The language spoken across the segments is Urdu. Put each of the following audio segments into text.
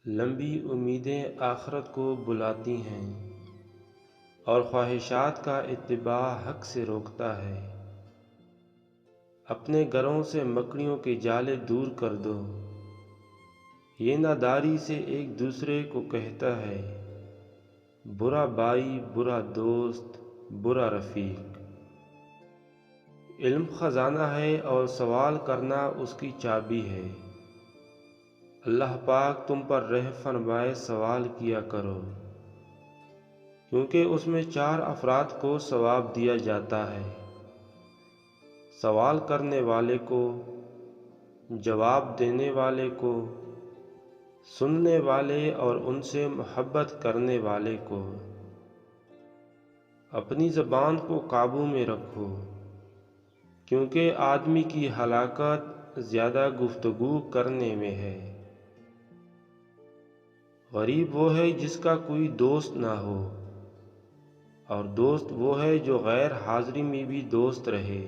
لمبی امیدیں آخرت کو بلاتی ہیں اور خواہشات کا اتباع حق سے روکتا ہے۔ اپنے گھروں سے مکڑیوں کے جالے دور کر دو، یہ ناداری سے ایک دوسرے کو کہتا ہے، برا بھائی، برا دوست، برا رفیق۔ علم خزانہ ہے اور سوال کرنا اس کی چابی ہے۔ اللہ پاک تم پر رحم فرمائے، سوال کیا کرو، کیونکہ اس میں 4 افراد کو ثواب دیا جاتا ہے: سوال کرنے والے کو، جواب دینے والے کو، سننے والے اور ان سے محبت کرنے والے کو۔ اپنی زبان کو قابو میں رکھو، کیونکہ آدمی کی ہلاکت زیادہ گفتگو کرنے میں ہے۔ غریب وہ ہے جس کا کوئی دوست نہ ہو، اور دوست وہ ہے جو غیر حاضری میں بھی دوست رہے،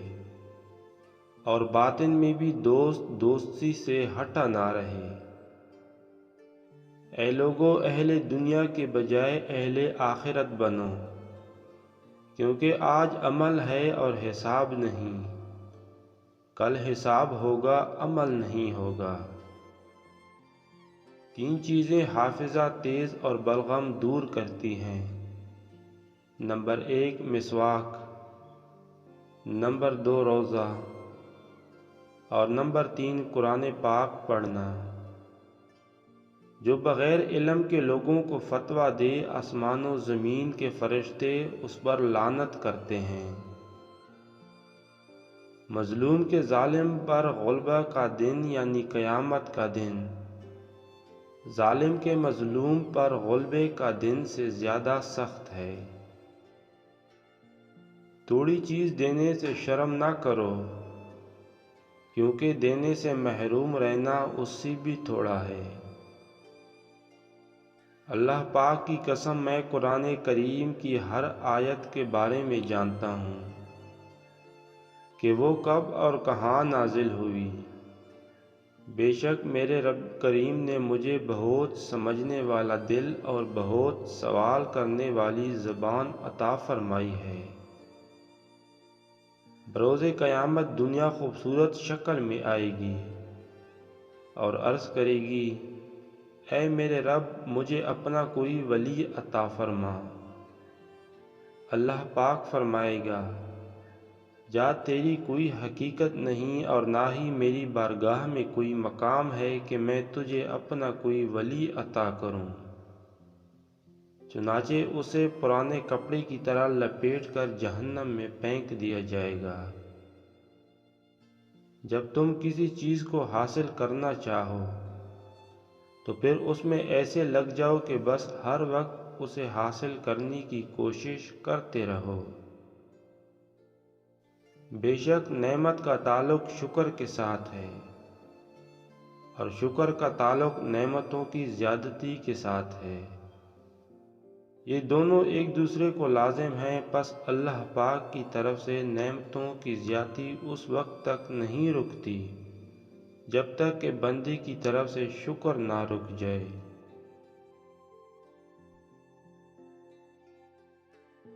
اور باطن میں بھی دوستی سے ہٹا نہ رہے۔ اے لوگو، اہل دنیا کے بجائے اہل آخرت بنو، کیونکہ آج عمل ہے اور حساب نہیں، کل حساب ہوگا، عمل نہیں ہوگا۔ 3 چیزیں حافظہ تیز اور بلغم دور کرتی ہیں: نمبر 1 مسواک، نمبر 2 روزہ، اور نمبر 3 قرآن پاک پڑھنا۔ جو بغیر علم کے لوگوں کو فتویٰ دے، آسمان و زمین کے فرشتے اس پر لعنت کرتے ہیں۔ مظلوم کے ظالم پر غلبہ کا دن یعنی قیامت کا دن، ظالم کے مظلوم پر غلبے کا دن سے زیادہ سخت ہے۔ تھوڑی چیز دینے سے شرم نہ کرو، کیونکہ دینے سے محروم رہنا اس سے بھی تھوڑا ہے۔ اللہ پاک کی قسم، میں قرآن کریم کی ہر آیت کے بارے میں جانتا ہوں کہ وہ کب اور کہاں نازل ہوئی۔ بے شک میرے رب کریم نے مجھے بہت سمجھنے والا دل اور بہت سوال کرنے والی زبان عطا فرمائی ہے۔ بروز قیامت دنیا خوبصورت شکل میں آئے گی اور عرض کرے گی، اے میرے رب، مجھے اپنا کوئی ولی عطا فرما۔ اللہ پاک فرمائے گا، جا، تیری کوئی حقیقت نہیں اور نہ ہی میری بارگاہ میں کوئی مقام ہے کہ میں تجھے اپنا کوئی ولی عطا کروں۔ چنانچہ اسے پرانے کپڑے کی طرح لپیٹ کر جہنم میں پھینک دیا جائے گا۔ جب تم کسی چیز کو حاصل کرنا چاہو تو پھر اس میں ایسے لگ جاؤ کہ بس ہر وقت اسے حاصل کرنے کی کوشش کرتے رہو۔ بے شک نعمت کا تعلق شکر کے ساتھ ہے، اور شکر کا تعلق نعمتوں کی زیادتی کے ساتھ ہے۔ یہ دونوں ایک دوسرے کو لازم ہیں، پس اللہ پاک کی طرف سے نعمتوں کی زیادتی اس وقت تک نہیں رکتی جب تک کہ بندے کی طرف سے شکر نہ رک جائے۔